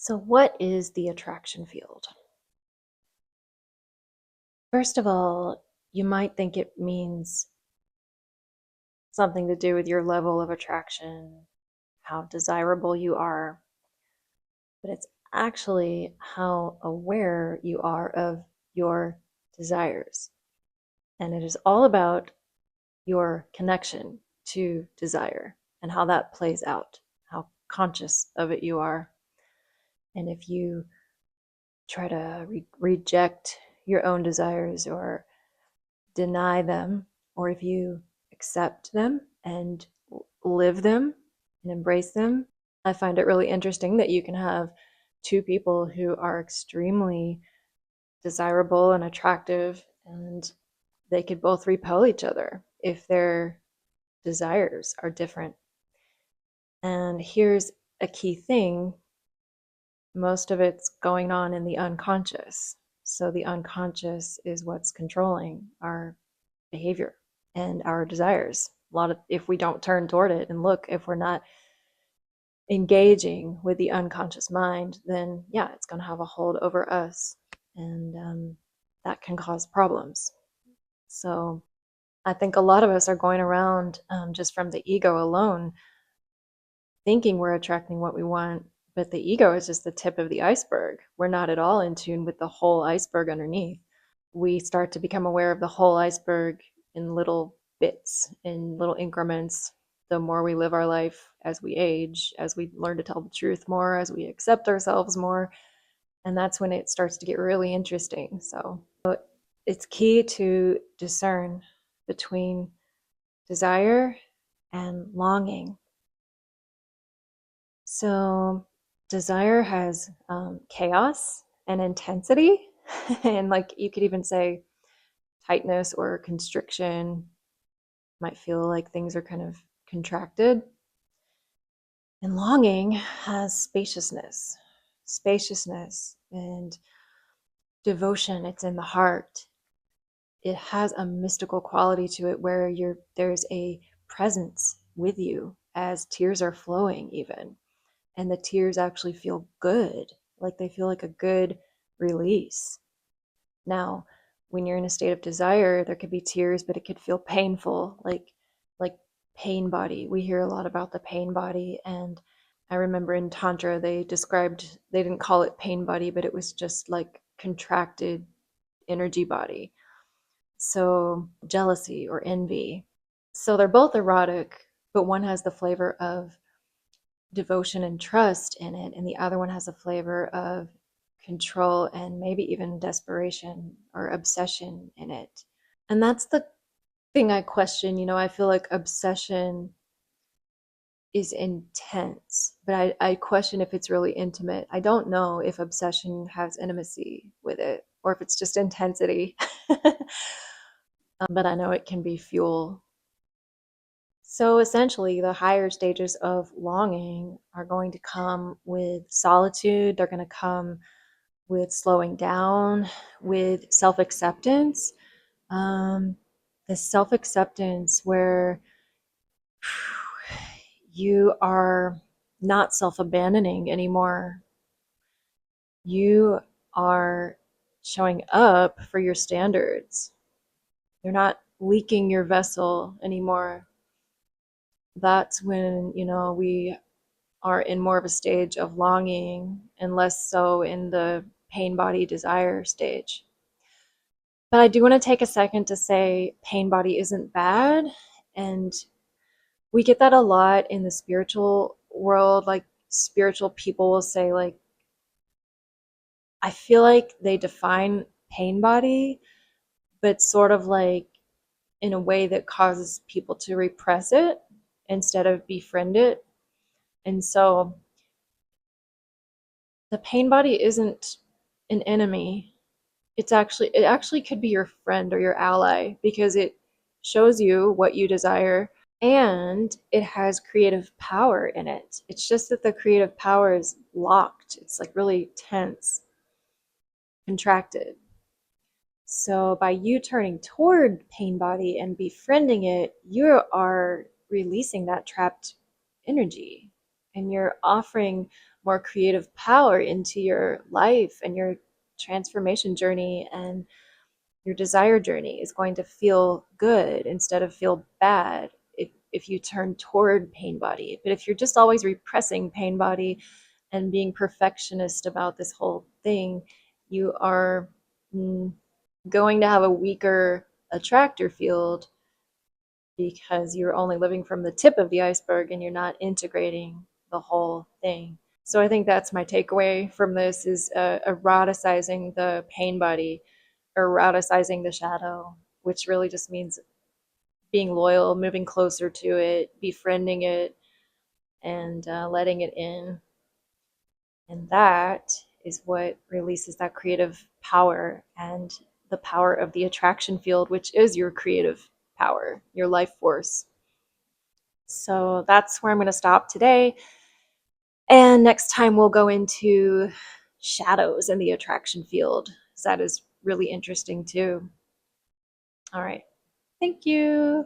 So, what is the attraction field? First of all, you might think it means something to do with your level of attraction, how desirable you are, but it's actually how aware you are of your desires. And it is all about your connection to desire and how that plays out, how conscious of it you are. And if you try to reject your own desires or deny them, or if you accept them and live them and embrace them, I find it really interesting that you can have two people who are extremely desirable and attractive, and they could both repel each other if their desires are different. And here's a key thing: most of it's going on in the unconscious. So the unconscious is what's controlling our behavior and our desires. A lot of, if we don't turn toward it and look, if we're not engaging with the unconscious mind, then yeah, it's going to have a hold over us, and that can cause problems. So I think a lot of us are going around just from the ego alone, thinking we're attracting what we want, but the ego is just the tip of the iceberg. We're not at all in tune with the whole iceberg underneath. We start to become aware of the whole iceberg in little bits, in little increments, the more we live our life as we age, as we learn to tell the truth more, as we accept ourselves more. And that's when it starts to get really interesting. So it's key to discern between desire and longing. So desire has chaos and intensity, and like you could even say tightness or constriction. Might feel like things are kind of contracted. And longing has spaciousness and devotion. It's in the heart. It has a mystical quality to it where there's a presence with you as tears are flowing even. And the tears actually feel good, like they feel like a good release. Now, when you're in a state of desire, there could be tears, but it could feel painful, like pain body. We hear a lot about the pain body, and I remember in Tantra they didn't call it pain body, but it was just like contracted energy body. So jealousy or envy. So they're both erotic, but one has the flavor of devotion and trust in it, and the other one has a flavor of control and maybe even desperation or obsession in it. And that's the thing I question. I feel like obsession is intense, but I question if it's really intimate. I don't know if obsession has intimacy with it or if it's just intensity. But I know it can be fuel. So essentially, the higher stages of longing are going to come with solitude, they're going to come with slowing down, with self acceptance. Um, the self acceptance where you are not self abandoning anymore. You are showing up for your standards. You're not leaking your vessel anymore. That's when, we are in more of a stage of longing and less so in the pain body desire stage. But I do want to take a second to say pain body isn't bad. And we get that a lot in the spiritual world. Like spiritual people will say, like, I feel like they define pain body, but sort of like in a way that causes people to repress it instead of befriend it. And so the pain body isn't an enemy. It actually could be your friend or your ally because it shows you what you desire and it has creative power in it. It's just that the creative power is locked. It's like really tense, contracted. So by you turning toward pain body and befriending it, you are releasing that trapped energy and you're offering more creative power into your life and your transformation journey, and your desire journey is going to feel good instead of feel bad if you turn toward pain body. But if you're just always repressing pain body and being perfectionist about this whole thing, you are going to have a weaker attractor field because you're only living from the tip of the iceberg and you're not integrating the whole thing. So I think that's my takeaway from this is eroticizing the pain body, eroticizing the shadow, which really just means being loyal, moving closer to it, befriending it, and letting it in. And that is what releases that creative power and the power of the attraction field, which is your creative power, your life force. So that's where I'm going to stop today. And next time we'll go into shadows in the attraction field. That is really interesting too. All right. Thank you.